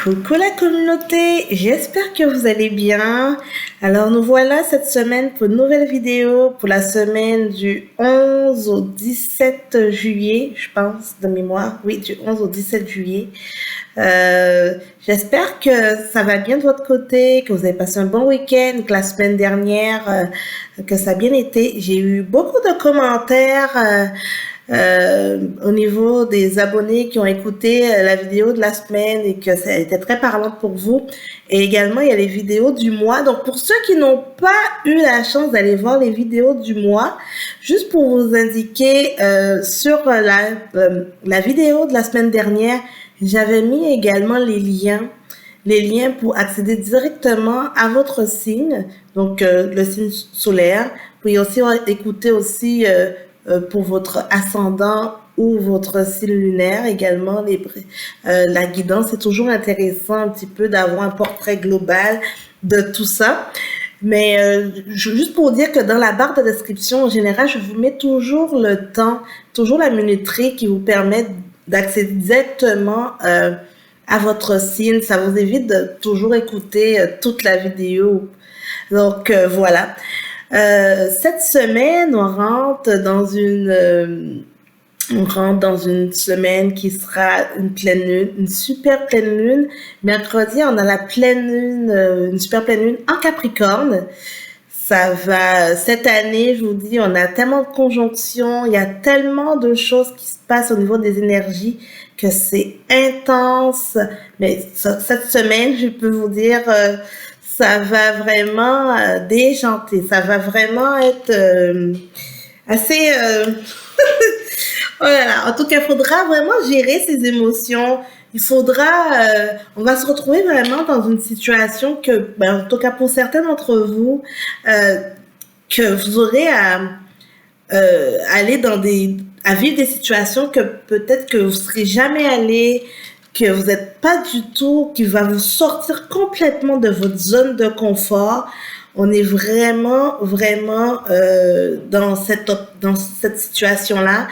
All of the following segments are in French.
Coucou la communauté, j'espère que vous allez bien. Alors nous voilà cette semaine pour une nouvelle vidéo pour la semaine du 11 au 17 juillet, je pense de mémoire. Oui, du 11 au 17 juillet. J'espère que ça va bien de votre côté, que vous avez passé un bon week-end, que la semaine dernière, que ça a bien été. J'ai eu beaucoup de commentaires au niveau des abonnés qui ont écouté la vidéo de la semaine et que ça a été très parlant pour vous. Et également, il y a les vidéos du mois. Donc, pour ceux qui n'ont pas eu la chance d'aller voir les vidéos du mois, juste pour vous indiquer, sur la vidéo de la semaine dernière, j'avais mis également les liens pour accéder directement à votre signe, donc le signe solaire. Vous pouvez aussi écouter aussi pour votre ascendant ou votre signe lunaire également. La guidance, c'est toujours intéressant un petit peu d'avoir un portrait global de tout ça. Mais juste pour dire que dans la barre de description, en général, je vous mets toujours le temps, toujours la minuterie qui vous permet d'accéder directement à votre signe. Ça vous évite de toujours écouter toute la vidéo. Donc voilà. Cette semaine, on rentre dans une semaine qui sera une pleine lune, une super pleine lune. Mercredi, on a la pleine lune, une super pleine lune en Capricorne. Cette année, je vous dis, on a tellement de conjonctions, il y a tellement de choses qui se passent au niveau des énergies que c'est intense. Mais cette semaine, je peux vous dire, ça va vraiment déjanter, ça va vraiment être assez... oh là là, en tout cas, il faudra vraiment gérer ses émotions. On va se retrouver vraiment dans une situation que, en tout cas pour certains d'entre vous, que vous aurez à aller à vivre des situations que peut-être que vous serez jamais allé, que vous n'êtes pas du tout, qui va vous sortir complètement de votre zone de confort. On est vraiment dans cette situation-là.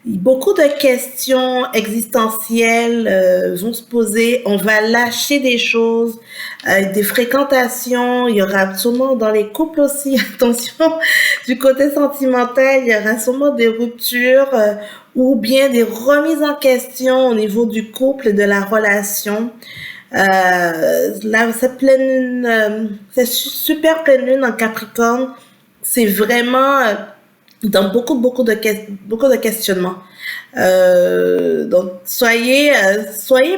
Beaucoup de questions existentielles vont se poser. On va lâcher des choses, des fréquentations. Il y aura sûrement dans les couples aussi, attention, du côté sentimental, il y aura sûrement des ruptures ou bien des remises en question au niveau du couple et de la relation. Cette super pleine lune en Capricorne, c'est vraiment dans beaucoup de questionnements. Donc soyez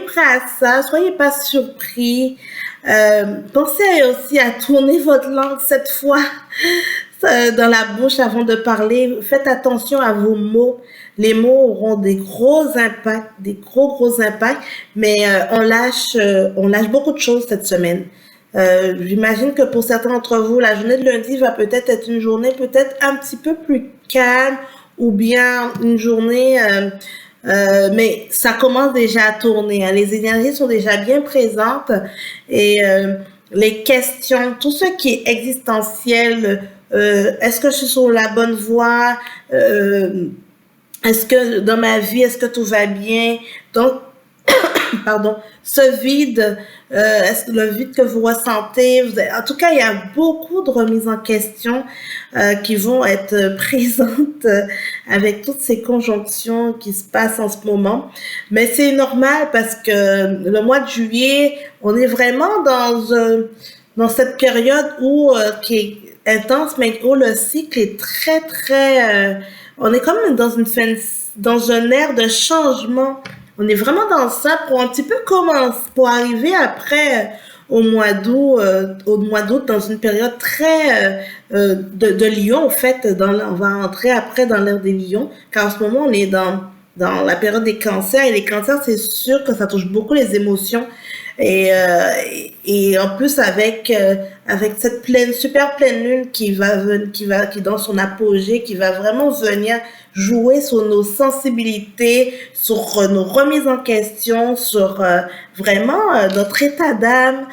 prêts à ça, soyez pas surpris. Pensez aussi à tourner votre langue cette fois dans la bouche avant de parler. Faites attention à vos mots. Les mots auront des gros impacts, des gros impacts, mais on lâche beaucoup de choses cette semaine. J'imagine que pour certains d'entre vous, la journée de lundi va peut-être être une journée peut-être un petit peu plus calme ou bien une journée, mais ça commence déjà à tourner. Hein. Les énergies sont déjà bien présentes et les questions, tout ce qui est existentiel, est-ce que je suis sur la bonne voie? Est-ce que dans ma vie, est-ce que tout va bien? Donc, pardon, ce vide, le vide que vous ressentez, en tout cas, il y a beaucoup de remises en question qui vont être présentes avec toutes ces conjonctions qui se passent en ce moment. Mais c'est normal parce que le mois de juillet, on est vraiment dans cette période qui est intense, mais où le cycle est très... on est comme dans un air de changement. On est vraiment dans ça pour un petit peu commencer, pour arriver après au mois d'août dans une période très de lion en fait. On va entrer après dans l'ère des lions, car en ce moment on est dans la période des cancers et les cancers c'est sûr que ça touche beaucoup les émotions et en plus avec cette super pleine lune qui est dans son apogée, qui va vraiment venir jouer sur nos sensibilités, sur nos remises en question, sur vraiment notre état d'âme.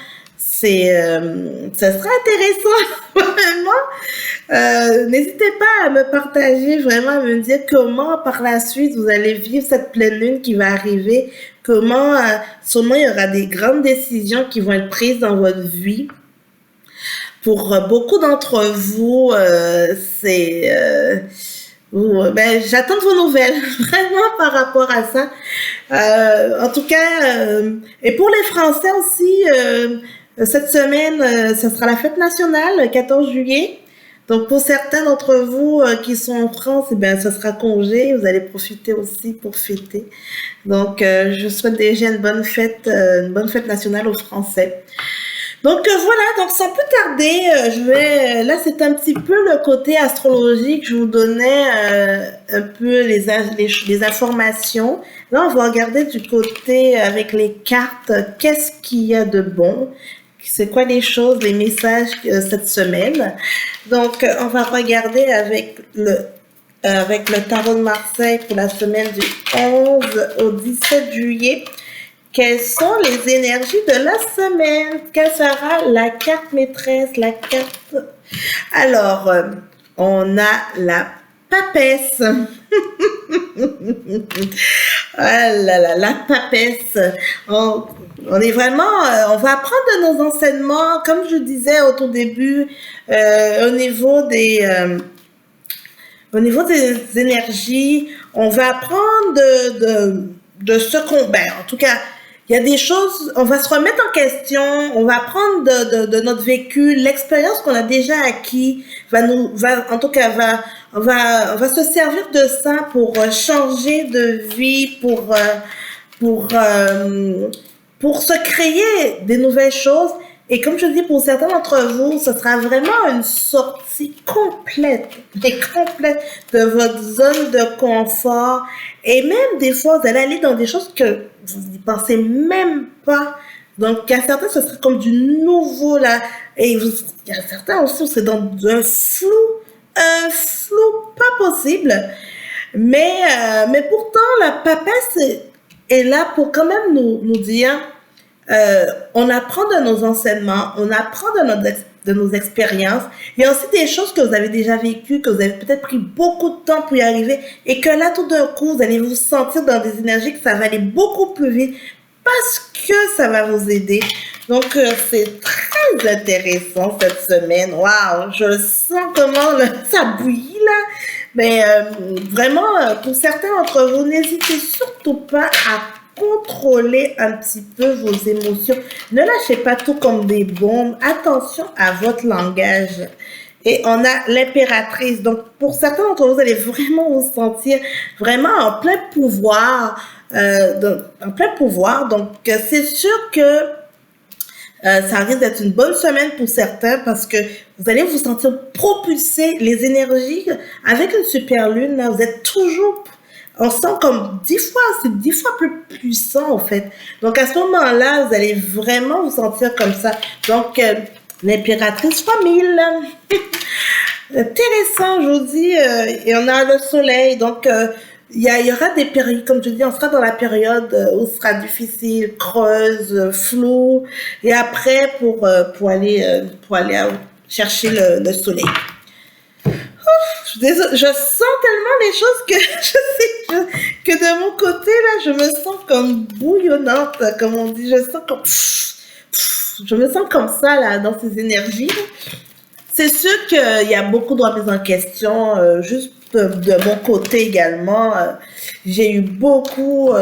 ça sera intéressant, vraiment. N'hésitez pas à me partager, vraiment, à me dire comment par la suite vous allez vivre cette pleine lune qui va arriver, comment sûrement il y aura des grandes décisions qui vont être prises dans votre vie. Pour beaucoup d'entre vous, j'attends vos nouvelles, vraiment par rapport à ça. En tout cas, et pour les Français aussi, cette semaine, ce sera la fête nationale, le 14 juillet. Donc pour certains d'entre vous qui sont en France, eh bien, ce sera congé. Vous allez profiter aussi pour fêter. Donc je souhaite déjà une bonne fête nationale aux Français. Donc voilà, donc sans plus tarder, là c'est un petit peu le côté astrologique, je vous donnais un peu les informations. Là on va regarder du côté avec les cartes, qu'est-ce qu'il y a de bon, c'est quoi les choses, les messages cette semaine. Donc on va regarder avec le tarot de Marseille pour la semaine du 11 au 17 juillet. Quelles sont les énergies de la semaine? Quelle sera la carte maîtresse, la carte... Alors, on a la papesse. Ah là là, la papesse. On est vraiment... on va apprendre de nos enseignements, comme je disais au tout début, au niveau des énergies. On va apprendre de ce qu'on... en tout cas... Il y a des choses, on va se remettre en question, on va apprendre de notre vécu, l'expérience qu'on a déjà acquis, on va se servir de ça pour changer de vie, pour se créer des nouvelles choses. Et comme je dis, pour certains d'entre vous, ce sera vraiment une sortie complète de votre zone de confort. Et même des fois, vous allez aller dans des choses que vous n'y pensez même pas. Donc, à certains, ce sera comme du nouveau, là. Et il y a certains aussi, c'est dans un flou pas possible. Mais pourtant, la papesse est là pour quand même nous dire... on apprend de nos enseignements, on apprend de nos expériences. Il y a aussi des choses que vous avez déjà vécues, que vous avez peut-être pris beaucoup de temps pour y arriver et que là, tout d'un coup, vous allez vous sentir dans des énergies que ça va aller beaucoup plus vite parce que ça va vous aider. Donc, c'est très intéressant cette semaine. Waouh, je sens comment ça bouillit là. Mais vraiment, pour certains d'entre vous, n'hésitez surtout pas à contrôler un petit peu vos émotions. Ne lâchez pas tout comme des bombes. Attention à votre langage. Et on a l'impératrice. Donc, pour certains d'entre vous, vous allez vraiment vous sentir vraiment en plein pouvoir. Donc, c'est sûr que ça risque d'être une bonne semaine pour certains parce que vous allez vous sentir propulser les énergies avec une super lune. Là, vous êtes toujours... On sent comme 10 fois, c'est 10 fois plus puissant en fait. Donc à ce moment-là, vous allez vraiment vous sentir comme ça. Donc l'impératrice fois 1000. Intéressant, je vous dis. Et on a le soleil. Donc il y aura des périodes, comme je dis, on sera dans la période où ce sera difficile, creuse, flou. Et après, pour aller chercher le soleil. Je sens tellement les choses que que de mon côté là, je me sens comme bouillonnante, comme on dit. Je me sens comme ça là dans ces énergies. C'est sûr qu'il y a beaucoup de remises en question, juste de mon côté également. J'ai eu beaucoup.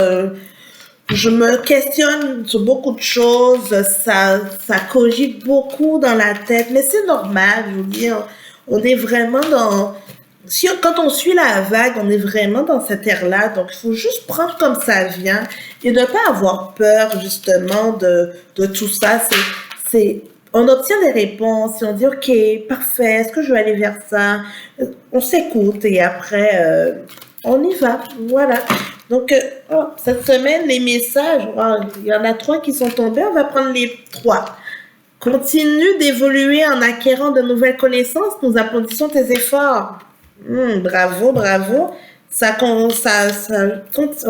Je me questionne sur beaucoup de choses. Ça cogite beaucoup dans la tête, mais c'est normal. Je vous dis, on est vraiment dans... Quand on suit la vague, on est vraiment dans cette ère-là. Donc, il faut juste prendre comme ça vient et ne pas avoir peur, justement, de tout ça. On obtient des réponses et on dit, OK, parfait, est-ce que je vais aller vers ça? On s'écoute et après, on y va. Voilà. Donc, cette semaine, les messages, il y en a 3 qui sont tombés. On va prendre les 3. Continue d'évoluer en acquérant de nouvelles connaissances. Nous applaudissons tes efforts. Bravo. En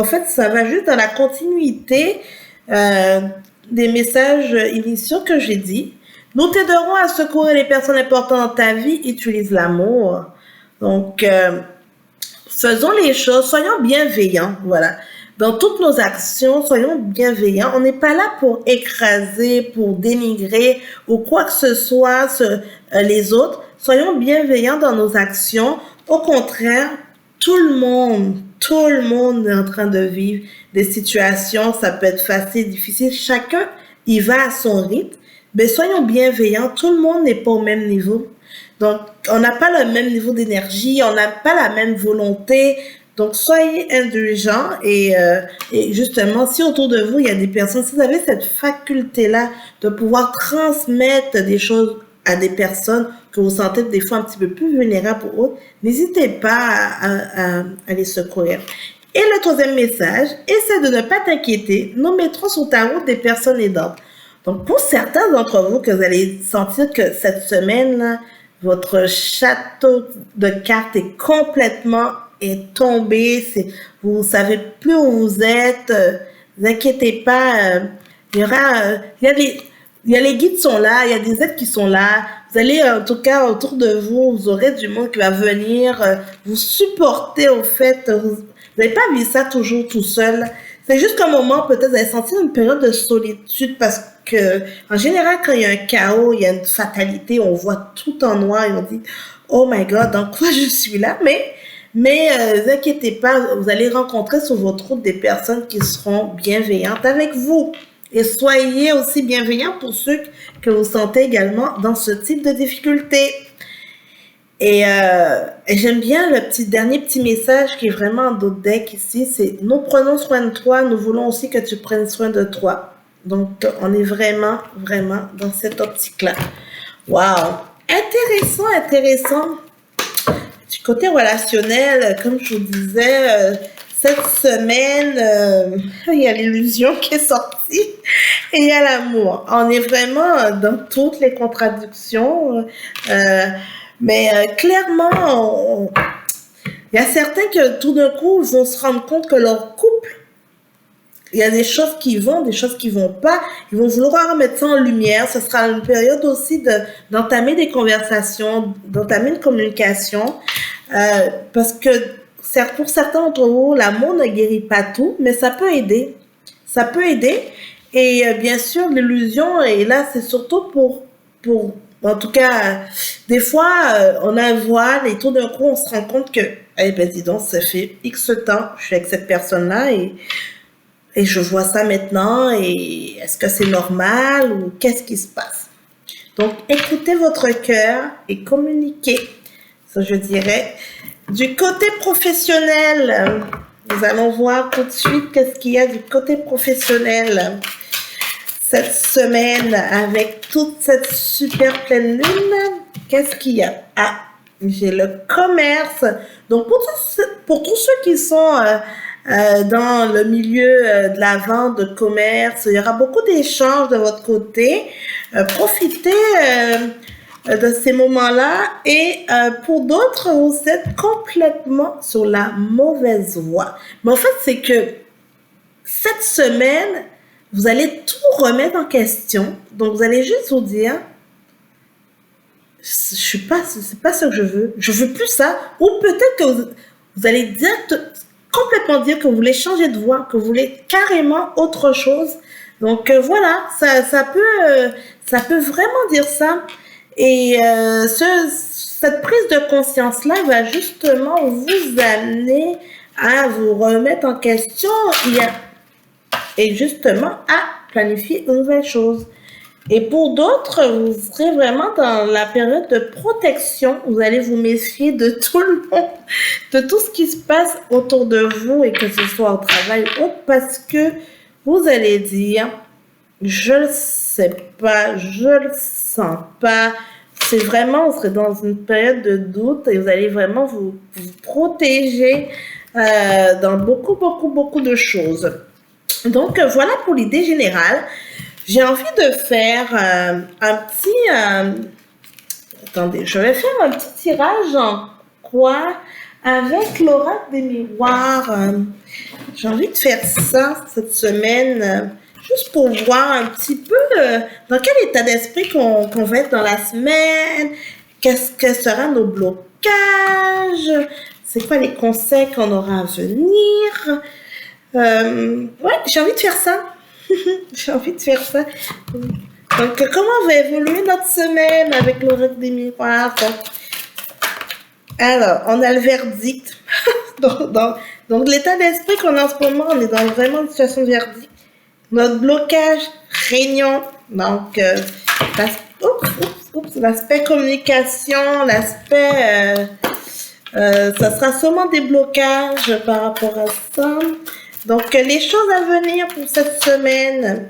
fait, ça va juste dans la continuité. des messages initiaux que j'ai dit. Nous t'aiderons à secourir les personnes importantes dans ta vie. Utilise l'amour. Donc, faisons les choses, soyons bienveillants, voilà. Dans toutes nos actions, soyons bienveillants. On n'est pas là pour écraser, pour dénigrer ou quoi que ce soit les autres. Soyons bienveillants dans nos actions. Au contraire, tout le monde est en train de vivre des situations. Ça peut être facile, difficile. Chacun y va à son rythme. Mais soyons bienveillants. Tout le monde n'est pas au même niveau. Donc, on n'a pas le même niveau d'énergie, on n'a pas la même volonté. Donc, soyez indulgents et justement, si autour de vous, il y a des personnes, si vous avez cette faculté-là de pouvoir transmettre des choses à des personnes que vous sentez des fois un petit peu plus vulnérables pour eux, n'hésitez pas à les secourir. Et le troisième message, essaie de ne pas t'inquiéter, nous mettrons sur ta route des personnes aidantes. Donc, pour certains d'entre vous, que vous allez sentir que cette semaine-là, votre château de cartes est complètement tombé, vous savez plus où vous êtes, vous inquiétez pas, il y a les guides sont là, il y a des aides qui sont là, vous allez en tout cas autour de vous, vous aurez du monde qui va venir vous supporter au fait, vous n'allez pas vivre ça toujours tout seul. C'est juste qu'un moment, peut-être, vous allez sentir une période de solitude parce que, en général, quand il y a un chaos, il y a une fatalité, on voit tout en noir et on dit, oh my God, dans quoi je suis là? Mais vous inquiétez pas, vous allez rencontrer sur votre route des personnes qui seront bienveillantes avec vous. Et soyez aussi bienveillants pour ceux que vous sentez également dans ce type de difficulté. Et j'aime bien le dernier petit message qui est vraiment en dos de deck ici, c'est « Nous prenons soin de toi, nous voulons aussi que tu prennes soin de toi ». Donc, on est vraiment, vraiment dans cette optique-là. Wow! Intéressant. Du côté relationnel, comme je vous disais, cette semaine, il y a l'illusion qui est sortie et il y a l'amour. On est vraiment dans toutes les contradictions. Mais clairement, il y a certains que tout d'un coup, ils vont se rendre compte que leur couple, il y a des choses qui vont, des choses qui vont pas. Ils vont vouloir mettre ça en lumière. Ce sera une période aussi d'entamer des conversations, d'entamer une communication. Parce que pour certains d'entre vous, l'amour ne guérit pas tout, mais ça peut aider. Ça peut aider. Et bien sûr, l'illusion est là, c'est surtout pour en tout cas, des fois, on a un voile et tout d'un coup, on se rend compte que, eh ben, dis donc, ça fait X temps, je suis avec cette personne-là et je vois ça maintenant et est-ce que c'est normal ou qu'est-ce qui se passe? Donc, écoutez votre cœur et communiquez. Ça, je dirais. Du côté professionnel, nous allons voir tout de suite qu'est-ce qu'il y a du côté professionnel. Cette semaine, avec toute cette super pleine lune, qu'est-ce qu'il y a? Ah, j'ai le commerce. Donc, pour tous ceux qui sont dans le milieu de la vente, de commerce, il y aura beaucoup d'échanges de votre côté. Profitez de ces moments-là. Et pour d'autres, vous êtes complètement sur la mauvaise voie. Mais en fait, c'est que cette semaine, vous allez tout remettre en question. Donc, vous allez juste vous dire, c'est pas ce que je veux. Je veux plus ça. Ou peut-être que vous allez complètement dire que vous voulez changer de voie, que vous voulez carrément autre chose. Donc, voilà, ça peut vraiment dire ça. Et cette prise de conscience-là va justement vous amener à vous remettre en question. Et justement à planifier une nouvelle chose. Et pour d'autres, vous serez vraiment dans la période de protection. Vous allez vous méfier de tout le monde, de tout ce qui se passe autour de vous et que ce soit au travail ou autre, parce que vous allez dire, je le sais pas, je le sens pas. C'est vraiment, vous serez dans une période de doute et vous allez vraiment vous protéger dans beaucoup de choses. Donc, voilà pour l'idée générale. J'ai envie de faire un petit... attendez, je vais faire un petit tirage en croix avec l'oracle des miroirs. J'ai envie de faire ça cette semaine. Je juste pour voir un petit peu dans quel état d'esprit qu'on va être dans la semaine, qu'est-ce que seront nos blocages, c'est quoi les conseils qu'on aura à venir. Ouais, j'ai envie de faire ça. J'ai envie de faire ça. Donc, comment va évoluer notre semaine avec l'oracle des miroirs? Alors, on a le verdict. donc l'état d'esprit qu'on a en ce moment, on est dans vraiment une situation de verdict. Notre blocage, réunion. Donc, l'aspect communication, l'aspect... ça sera sûrement des blocages par rapport à ça. Donc, les choses à venir pour cette semaine.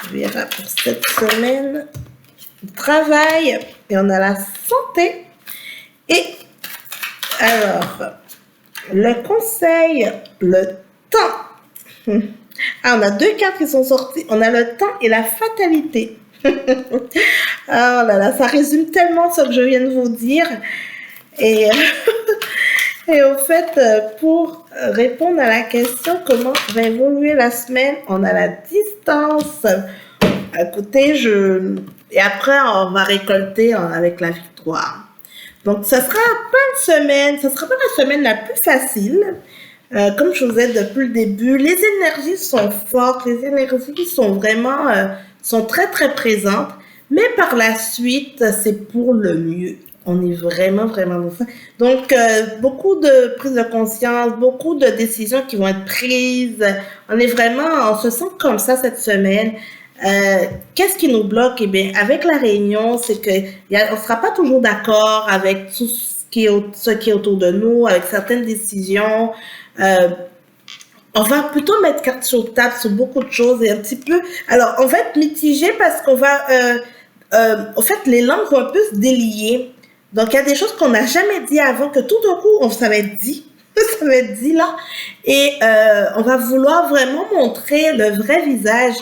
On verra pour cette semaine. Le travail. Et on a la santé. Et alors, le conseil, le temps. Ah, on a deux cartes qui sont sorties. On a le temps et la fatalité. Oh là là, ça résume tellement ce que je viens de vous dire. Et au fait, pour répondre à la question comment va évoluer la semaine, on a la distance. Écoutez, et après, on va récolter avec la victoire. Donc, ça sera pas une semaine, ça sera pas la semaine la plus facile. Comme je vous ai dit depuis le début, les énergies sont fortes, les énergies sont vraiment, sont très très présentes. Mais par la suite, c'est pour le mieux. On est vraiment, vraiment dans ça. Donc, beaucoup de prises de conscience, beaucoup de décisions qui vont être prises. On se sent comme ça cette semaine. Qu'est-ce qui nous bloque? Eh bien, avec la réunion, c'est que on ne sera pas toujours d'accord avec tout ce qui est autour de nous, avec certaines décisions. On va plutôt mettre carte sur table sur beaucoup de choses et un petit peu... Alors, on va être mitigé parce qu'on va... en fait, les langues vont un peu se délier. Donc, il y a des choses qu'on n'a jamais dit avant, que tout d'un coup, ça va être dit. Ça va être dit là. Et on va vouloir vraiment montrer le vrai visage.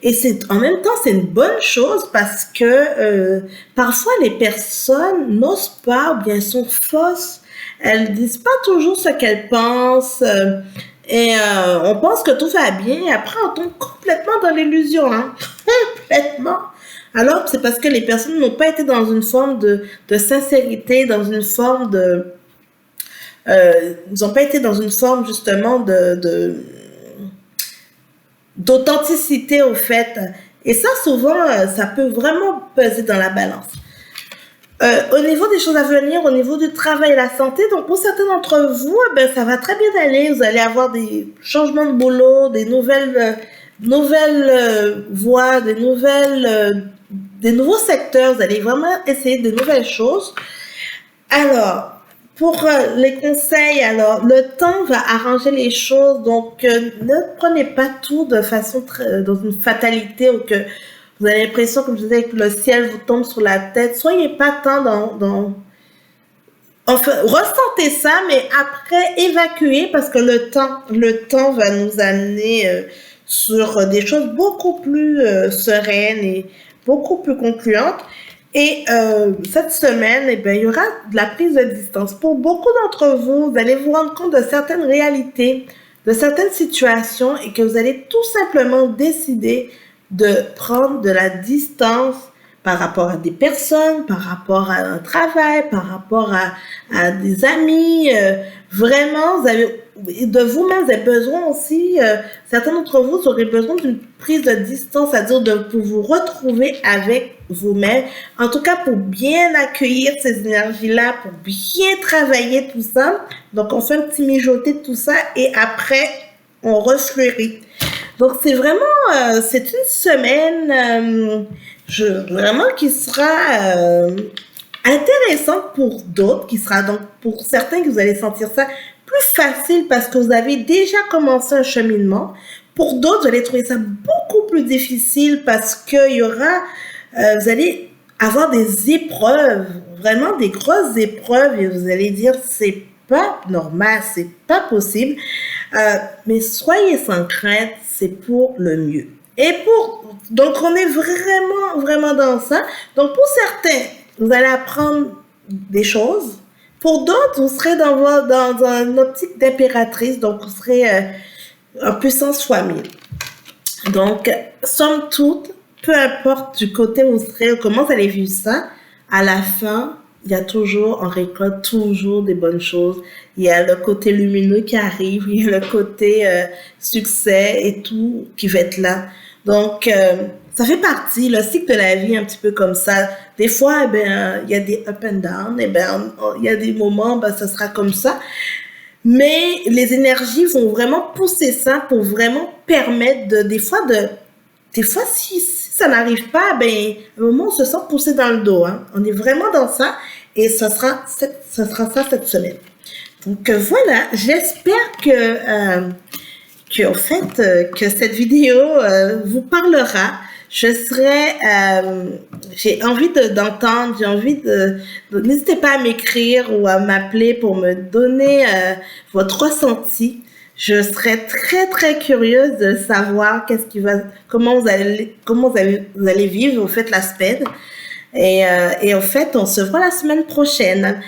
Et en même temps, c'est une bonne chose parce que parfois, les personnes n'osent pas ou bien sont fausses. Elles disent pas toujours ce qu'elles pensent. Et on pense que tout va bien. Et après, on tombe complètement dans l'illusion. Hein? Complètement. Alors, c'est parce que les personnes n'ont pas été dans une forme de sincérité, dans une forme de... ils n'ont pas été dans une forme, justement, d'authenticité, au fait. Et ça, souvent, ça peut vraiment peser dans la balance. Au niveau des choses à venir, au niveau du travail et la santé, donc pour certains d'entre vous, ben, ça va très bien aller. Vous allez avoir des changements de boulot, des nouvelles voies, des nouveaux secteurs. Vous allez vraiment essayer de nouvelles choses. Alors, pour les conseils, alors, le temps va arranger les choses. Donc, ne prenez pas tout de façon dans une fatalité ou que vous avez l'impression, comme je disais, que le ciel vous tombe sur la tête. Soyez pas tant enfin, ressentez ça, mais après, évacuez parce que le temps va nous amener sur des choses beaucoup plus sereines et beaucoup plus concluantes. Et cette semaine, eh bien, il y aura de la prise de distance. Pour beaucoup d'entre vous, vous allez vous rendre compte de certaines réalités, de certaines situations et que vous allez tout simplement décider de prendre de la distance par rapport à des personnes, par rapport à un travail, par rapport à des amis. Vraiment, de vous-même, vous avez besoin aussi, certains d'entre vous auraient besoin d'une prise de distance, c'est-à-dire pour vous retrouver avec vous-même, en tout cas pour bien accueillir ces énergies-là, pour bien travailler tout ça. Donc, on fait un petit mijoté de tout ça et après, on refleurit. Donc, c'est vraiment, c'est une semaine vraiment qui sera intéressante pour d'autres, qui sera donc pour certains que vous allez sentir ça plus facile parce que vous avez déjà commencé un cheminement. Pour d'autres, vous allez trouver ça beaucoup plus difficile parce qu'il y aura, vous allez avoir des épreuves, vraiment des grosses épreuves et vous allez dire c'est pas normal, c'est pas possible. Mais soyez sans crainte, c'est pour le mieux. Donc on est vraiment, vraiment dans ça. Donc pour certains, vous allez apprendre des choses. Pour d'autres, vous serez dans une optique d'impératrice, donc vous serez en puissance fois 1000. Donc, somme toute, peu importe du côté où vous serez, comment vous allez vivre ça, à la fin, il y a toujours, on récolte toujours des bonnes choses. Il y a le côté lumineux qui arrive, il y a le côté succès et tout qui va être là. Donc, ça fait partie, le cycle de la vie un petit peu comme ça. Des fois, eh ben, il y a des up and down, eh ben, il y a des moments, ben, ça sera comme ça. Mais les énergies vont vraiment pousser ça pour vraiment permettre des fois, si ça n'arrive pas, ben, à un moment, on se sent poussé dans le dos, hein. On est vraiment dans ça et ça sera ça cette semaine. Donc, voilà, j'espère que cette vidéo vous parlera. J'ai envie d'entendre, n'hésitez pas à m'écrire ou à m'appeler pour me donner votre ressenti. Je serais très très curieuse de savoir comment vous allez vivre, vous faites la semaine. Et en fait, on se voit la semaine prochaine.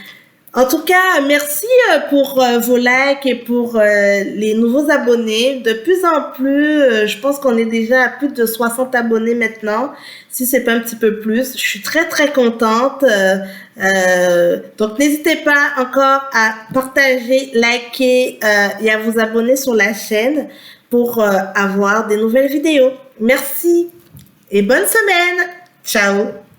En tout cas, merci pour vos likes et pour les nouveaux abonnés. De plus en plus, je pense qu'on est déjà à plus de 60 abonnés maintenant, si c'est pas un petit peu plus. Je suis très très contente. Donc n'hésitez pas encore à partager, liker et à vous abonner sur la chaîne pour avoir des nouvelles vidéos. Merci et bonne semaine. Ciao.